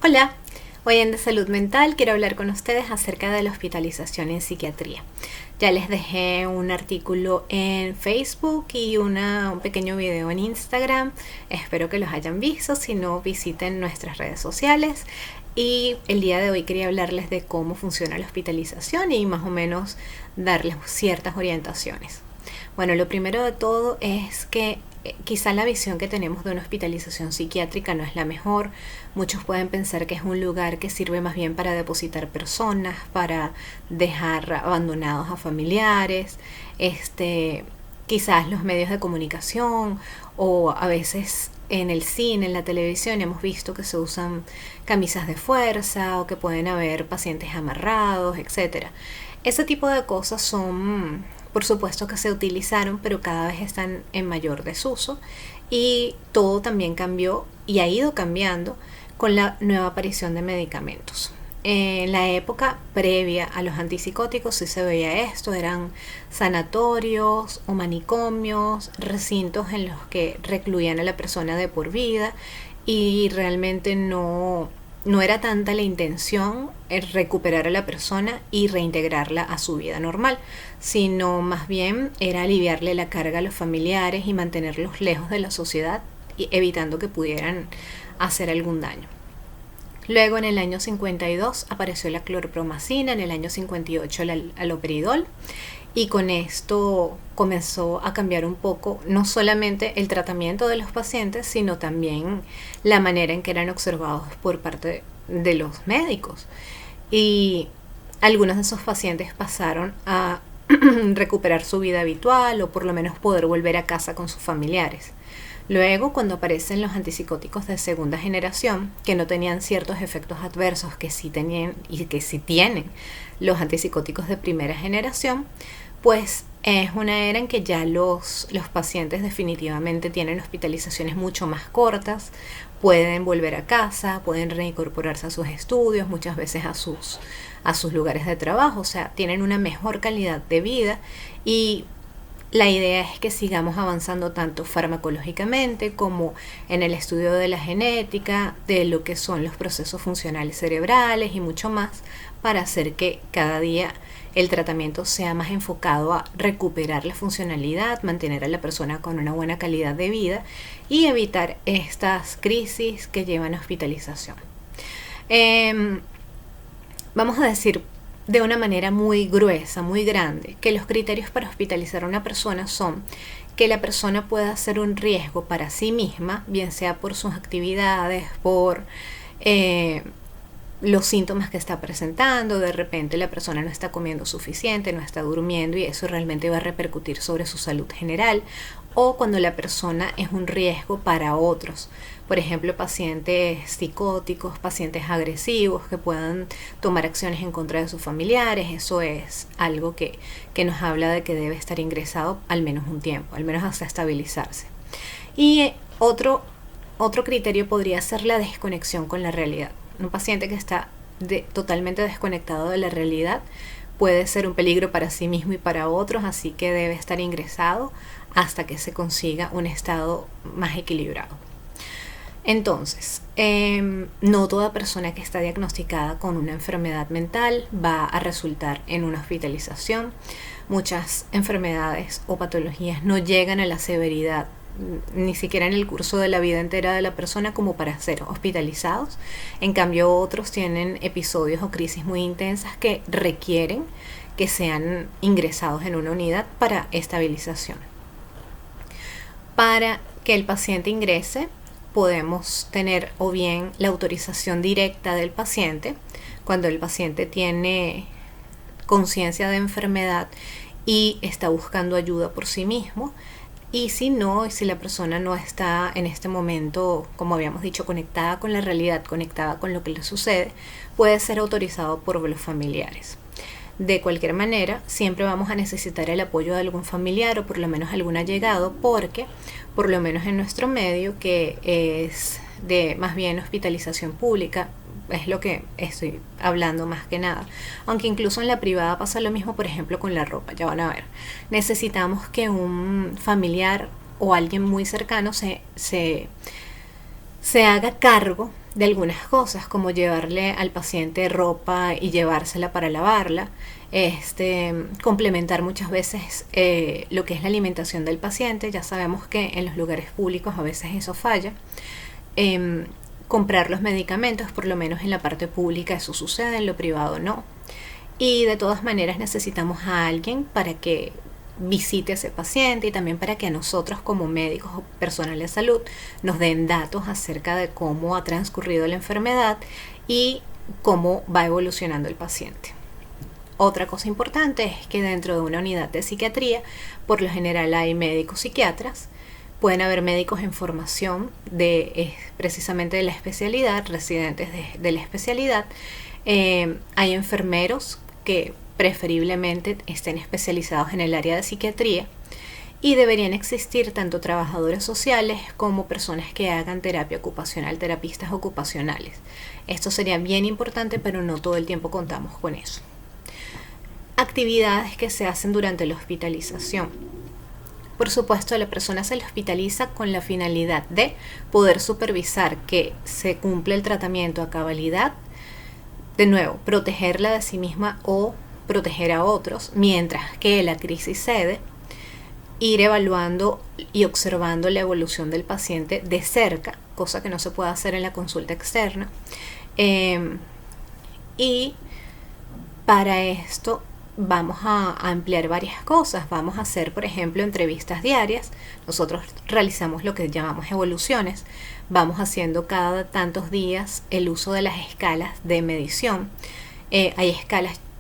Hola, hoy en De Salud Mental quiero hablar con ustedes acerca de la hospitalización en psiquiatría. Ya les dejé un artículo en Facebook y un pequeño video en Instagram. Espero que los hayan visto, si no visiten nuestras redes sociales. Y el día de hoy quería hablarles de cómo funciona la hospitalización y más o menos darles ciertas orientaciones. Bueno, lo primero de todo es que quizá la visión que tenemos de una hospitalización psiquiátrica no es la mejor. Muchos pueden pensar que es un lugar que sirve más bien para depositar personas, para dejar abandonados a familiares, quizás los medios de comunicación o a veces en el cine, en la televisión hemos visto que se usan camisas de fuerza o que pueden haber pacientes amarrados, etcétera. Ese tipo de cosas son, por supuesto que se utilizaron, pero cada vez están en mayor desuso y todo también cambió y ha ido cambiando con la nueva aparición de medicamentos. En la época previa a los antipsicóticos sí se veía esto, eran sanatorios o manicomios, recintos en los que recluían a la persona de por vida y realmente no era tanta la intención recuperar a la persona y reintegrarla a su vida normal, sino más bien era aliviarle la carga a los familiares y mantenerlos lejos de la sociedad, evitando que pudieran hacer algún daño. Luego en el año 52 apareció la clorpromacina, en el año 58 el haloperidol, y con esto comenzó a cambiar un poco no solamente el tratamiento de los pacientes, sino también la manera en que eran observados por parte de los médicos. Y algunos de esos pacientes pasaron a recuperar su vida habitual o por lo menos poder volver a casa con sus familiares. Luego, cuando aparecen los antipsicóticos de segunda generación, que no tenían ciertos efectos adversos que sí tenían y que sí tienen los antipsicóticos de primera generación, pues es una era en que ya los pacientes definitivamente tienen hospitalizaciones mucho más cortas, pueden volver a casa, pueden reincorporarse a sus estudios, muchas veces a sus lugares de trabajo, o sea, tienen una mejor calidad de vida y la idea es que sigamos avanzando tanto farmacológicamente como en el estudio de la genética, de lo que son los procesos funcionales cerebrales y mucho más para hacer que cada día el tratamiento sea más enfocado a recuperar la funcionalidad, mantener a la persona con una buena calidad de vida y evitar estas crisis que llevan a hospitalización. Vamos a decir de una manera muy gruesa, muy grande, que los criterios para hospitalizar a una persona son que la persona pueda ser un riesgo para sí misma, bien sea por sus actividades, por los síntomas que está presentando, de repente la persona no está comiendo suficiente, no está durmiendo y eso realmente va a repercutir sobre su salud general, o cuando la persona es un riesgo para otros, por ejemplo pacientes psicóticos, pacientes agresivos que puedan tomar acciones en contra de sus familiares. Eso es algo que nos habla de que debe estar ingresado al menos un tiempo, al menos hasta estabilizarse. Y otro criterio podría ser la desconexión con la realidad. Un paciente que está totalmente desconectado de la realidad puede ser un peligro para sí mismo y para otros, así que debe estar ingresado hasta que se consiga un estado más equilibrado. Entonces, no toda persona que está diagnosticada con una enfermedad mental va a resultar en una hospitalización. Muchas enfermedades o patologías no llegan a la severidad ni siquiera en el curso de la vida entera de la persona como para ser hospitalizados. En cambio, otros tienen episodios o crisis muy intensas que requieren que sean ingresados en una unidad para estabilización. Para que el paciente ingrese, podemos tener o bien la autorización directa del paciente, cuando el paciente tiene conciencia de enfermedad y está buscando ayuda por sí mismo. Y si no, si la persona no está en este momento, como habíamos dicho, conectada con la realidad, conectada con lo que le sucede, puede ser autorizado por los familiares. De cualquier manera, siempre vamos a necesitar el apoyo de algún familiar o por lo menos algún allegado, porque por lo menos en nuestro medio, que es de más bien hospitalización pública, es lo que estoy hablando más que nada. Aunque incluso en la privada pasa lo mismo, por ejemplo, con la ropa, ya van a ver. Necesitamos que un familiar o alguien muy cercano se haga cargo de algunas cosas, como llevarle al paciente ropa y llevársela para lavarla, complementar muchas veces lo que es la alimentación del paciente. Ya sabemos que en los lugares públicos a veces eso falla. Comprar los medicamentos, por lo menos en la parte pública eso sucede, en lo privado no. Y de todas maneras necesitamos a alguien para que visite a ese paciente y también para que a nosotros como médicos o personal de salud nos den datos acerca de cómo ha transcurrido la enfermedad y cómo va evolucionando el paciente. Otra cosa importante es que dentro de una unidad de psiquiatría, por lo general hay médicos psiquiatras, pueden haber médicos en formación precisamente de la especialidad, residentes de la especialidad, hay enfermeros que preferiblemente estén especializados en el área de psiquiatría, y deberían existir tanto trabajadores sociales como personas que hagan terapia ocupacional, terapistas ocupacionales. Esto sería bien importante, pero no todo el tiempo contamos con eso. Actividades que se hacen durante la hospitalización. Por supuesto, la persona se le hospitaliza con la finalidad de poder supervisar que se cumple el tratamiento a cabalidad, de nuevo, protegerla de sí misma o proteger a otros, mientras que la crisis cede, ir evaluando y observando la evolución del paciente de cerca, cosa que no se puede hacer en la consulta externa. Y para esto vamos a ampliar varias cosas. Vamos a hacer, por ejemplo, entrevistas diarias. Nosotros realizamos lo que llamamos evoluciones. Vamos haciendo cada tantos días el uso de las escalas de medición.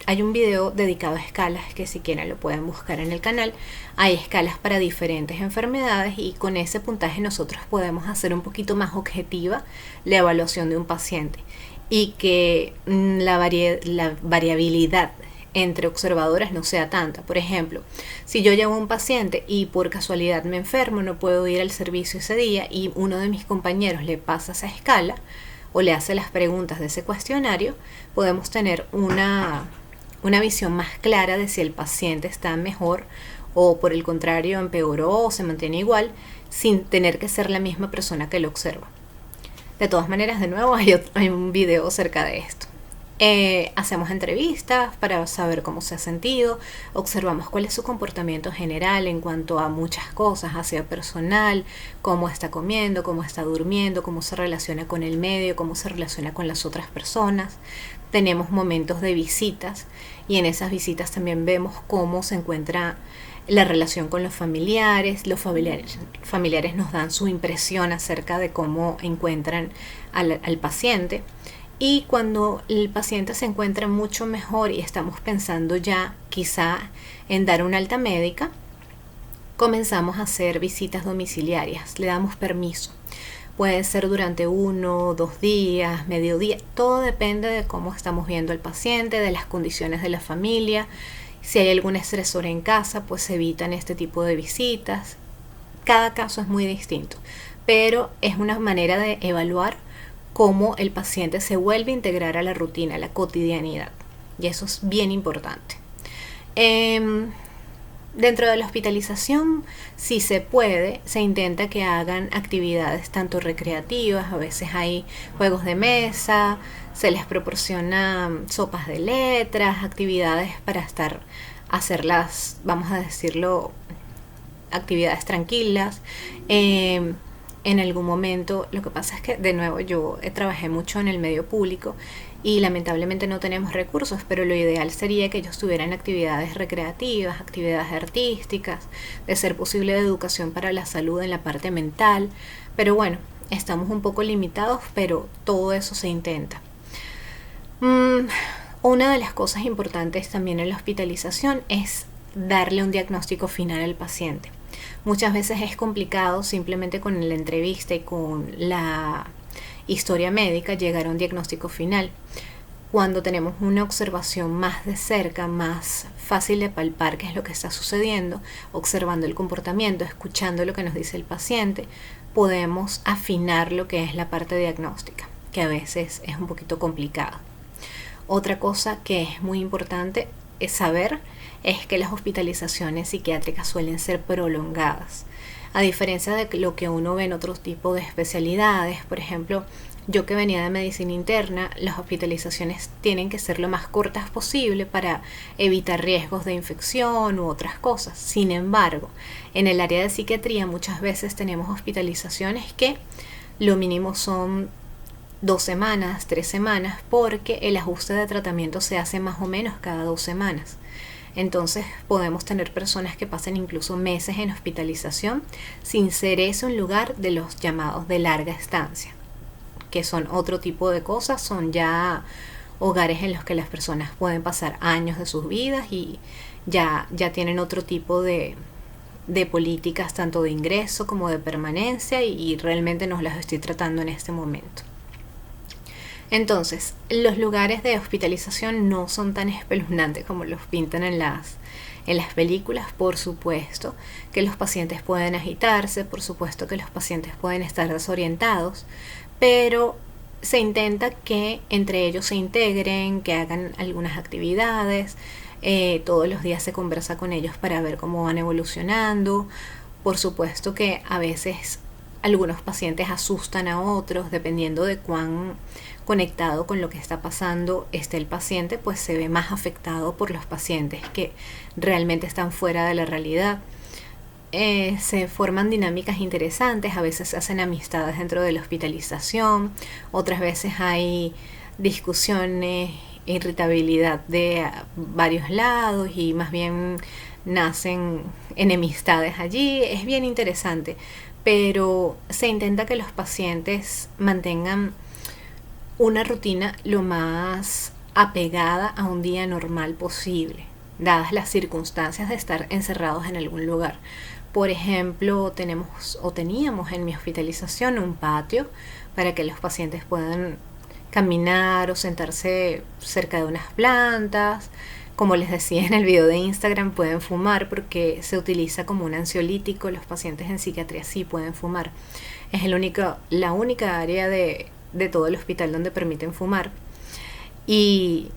Hay un video dedicado a escalas que si quieren lo pueden buscar en el canal. Hay escalas para diferentes enfermedades y con ese puntaje nosotros podemos hacer un poquito más objetiva la evaluación de un paciente y que la variabilidad entre observadores no sea tanta. Por ejemplo, si yo llevo a un paciente y por casualidad me enfermo, no puedo ir al servicio ese día y uno de mis compañeros le pasa esa escala o le hace las preguntas de ese cuestionario, podemos tener una visión más clara de si el paciente está mejor o por el contrario empeoró o se mantiene igual, sin tener que ser la misma persona que lo observa. De todas maneras, de nuevo, hay un video acerca de esto. Hacemos entrevistas para saber cómo se ha sentido, observamos cuál es su comportamiento general en cuanto a muchas cosas, hacia personal, cómo está comiendo, cómo está durmiendo, cómo se relaciona con el medio, cómo se relaciona con las otras personas. Tenemos momentos de visitas y en esas visitas también vemos cómo se encuentra la relación con los familiares. Los familiares nos dan su impresión acerca de cómo encuentran al paciente. Y cuando el paciente se encuentra mucho mejor y estamos pensando ya quizá en dar una alta médica, comenzamos a hacer visitas domiciliarias, le damos permiso. Puede ser durante 1, 2 días, mediodía, todo depende de cómo estamos viendo al paciente, de las condiciones de la familia. Si hay algún estresor en casa, pues se evitan este tipo de visitas. Cada caso es muy distinto, pero es una manera de evaluar cómo el paciente se vuelve a integrar a la rutina, a la cotidianidad. Y eso es bien importante. Dentro de la hospitalización, si se puede, se intenta que hagan actividades tanto recreativas, a veces hay juegos de mesa, se les proporciona sopas de letras, actividades para hacerlas, vamos a decirlo, actividades tranquilas. En algún momento, lo que pasa es que de nuevo yo trabajé mucho en el medio público y lamentablemente no tenemos recursos, pero lo ideal sería que ellos tuvieran actividades recreativas, actividades artísticas, de ser posible de educación para la salud en la parte mental, pero bueno, estamos un poco limitados, pero todo eso se intenta. Una de las cosas importantes también en la hospitalización es darle un diagnóstico final al paciente. Muchas veces es complicado simplemente con la entrevista y con la historia médica llegar a un diagnóstico final. Cuando tenemos una observación más de cerca, más fácil de palpar qué es lo que está sucediendo, observando el comportamiento, escuchando lo que nos dice el paciente, podemos afinar lo que es la parte diagnóstica, que a veces es un poquito complicado. Otra cosa que es muy importante es saber es que las hospitalizaciones psiquiátricas suelen ser prolongadas. A diferencia de lo que uno ve en otros tipos de especialidades, por ejemplo, Yo que venía de medicina interna, las hospitalizaciones tienen que ser lo más cortas posible para evitar riesgos de infección u otras cosas. Sin embargo, en el área de psiquiatría muchas veces tenemos hospitalizaciones que lo mínimo son 2 semanas, 3 semanas, porque el ajuste de tratamiento se hace más o menos cada 2 semanas. Entonces podemos tener personas que pasen incluso meses en hospitalización sin ser ese un lugar de los llamados de larga estancia, que son otro tipo de cosas, son ya hogares en los que las personas pueden pasar años de sus vidas y ya tienen otro tipo de políticas tanto de ingreso como de permanencia y realmente no las estoy tratando en este momento. Entonces, los lugares de hospitalización no son tan espeluznantes como los pintan en las películas. Por supuesto que los pacientes pueden agitarse, por supuesto que los pacientes pueden estar desorientados, pero se intenta que entre ellos se integren, que hagan algunas actividades, todos los días se conversa con ellos para ver cómo van evolucionando. Por supuesto que a veces algunos pacientes asustan a otros, dependiendo de cuán conectado con lo que está pasando esté el paciente, pues se ve más afectado por los pacientes que realmente están fuera de la realidad. Se forman dinámicas interesantes, a veces se hacen amistades dentro de la hospitalización, otras veces hay discusiones, irritabilidad de varios lados y más bien nacen enemistades allí. Es bien interesante, pero se intenta que los pacientes mantengan una rutina lo más apegada a un día normal posible, dadas las circunstancias de estar encerrados en algún lugar. Por ejemplo, teníamos en mi hospitalización un patio para que los pacientes puedan caminar o sentarse cerca de unas plantas. Como les decía en el video de Instagram, pueden fumar porque se utiliza como un ansiolítico. Los pacientes en psiquiatría sí pueden fumar. Es la única área de todo el hospital donde permiten fumar. Y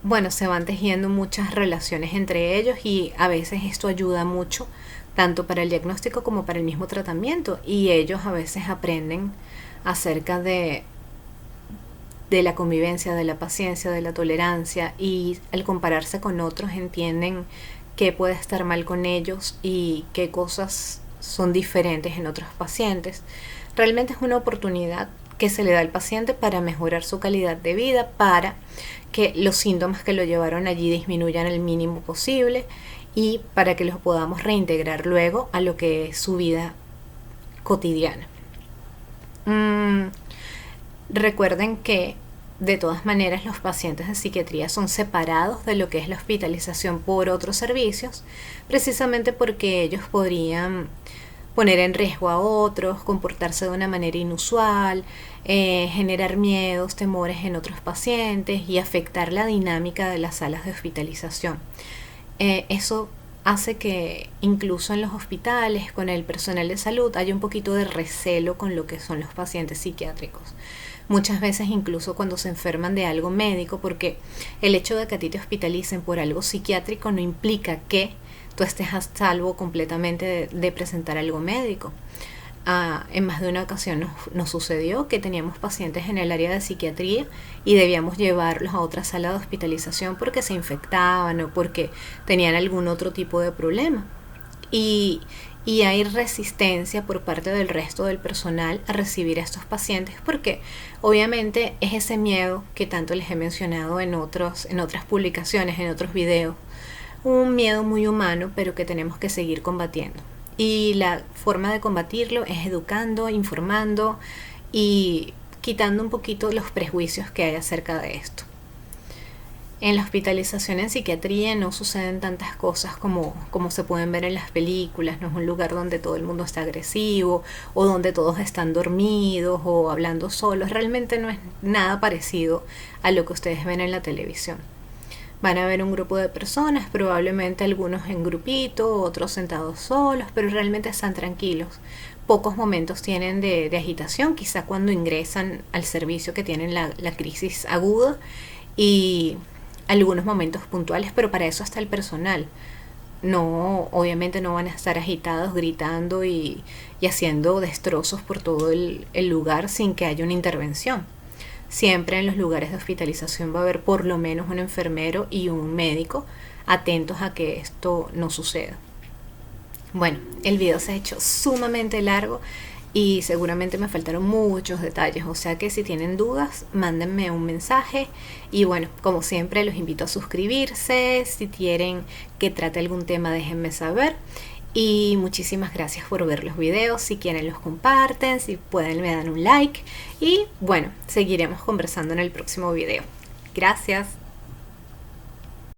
bueno, se van tejiendo muchas relaciones entre ellos y a veces esto ayuda mucho, tanto para el diagnóstico como para el mismo tratamiento. Y ellos a veces aprenden acerca de la convivencia, de la paciencia, de la tolerancia, y al compararse con otros entienden qué puede estar mal con ellos y qué cosas son diferentes en otros pacientes. Realmente es una oportunidad que se le da al paciente para mejorar su calidad de vida, para que los síntomas que lo llevaron allí disminuyan al mínimo posible y para que los podamos reintegrar luego a lo que es su vida cotidiana. Recuerden que de todas maneras los pacientes de psiquiatría son separados de lo que es la hospitalización por otros servicios, precisamente porque ellos podrían poner en riesgo a otros, comportarse de una manera inusual, generar miedos, temores en otros pacientes y afectar la dinámica de las salas de hospitalización. Eso hace que incluso en los hospitales, con el personal de salud, haya un poquito de recelo con lo que son los pacientes psiquiátricos. Muchas veces incluso cuando se enferman de algo médico, porque el hecho de que a ti te hospitalicen por algo psiquiátrico no implica que tú estés a salvo completamente de presentar algo médico. En más de una ocasión nos sucedió que teníamos pacientes en el área de psiquiatría y debíamos llevarlos a otra sala de hospitalización porque se infectaban o porque tenían algún otro tipo de problema. Y hay resistencia por parte del resto del personal a recibir a estos pacientes porque obviamente es ese miedo que tanto les he mencionado en otras publicaciones, en otros videos. Un miedo muy humano, pero que tenemos que seguir combatiendo. Y la forma de combatirlo es educando, informando y quitando un poquito los prejuicios que hay acerca de esto. En la hospitalización en psiquiatría no suceden tantas cosas como se pueden ver en las películas. No es un lugar donde todo el mundo está agresivo o donde todos están dormidos o hablando solos. Realmente no es nada parecido a lo que ustedes ven en la televisión. Van a ver un grupo de personas, probablemente algunos en grupito, otros sentados solos, pero realmente están tranquilos. Pocos momentos tienen de agitación, quizá cuando ingresan al servicio que tienen la crisis aguda y algunos momentos puntuales, pero para eso está el personal. no, obviamente no van a estar agitados, gritando y haciendo destrozos por todo el lugar sin que haya una intervención. Siempre en los lugares de hospitalización va a haber por lo menos un enfermero y un médico atentos a que esto no suceda. Bueno, el video se ha hecho sumamente largo y seguramente me faltaron muchos detalles, o sea que si tienen dudas, mándenme un mensaje y bueno, como siempre los invito a suscribirse, si quieren que trate algún tema déjenme saber y muchísimas gracias por ver los videos, si quieren los comparten, si pueden me dan un like y bueno, seguiremos conversando en el próximo video. Gracias.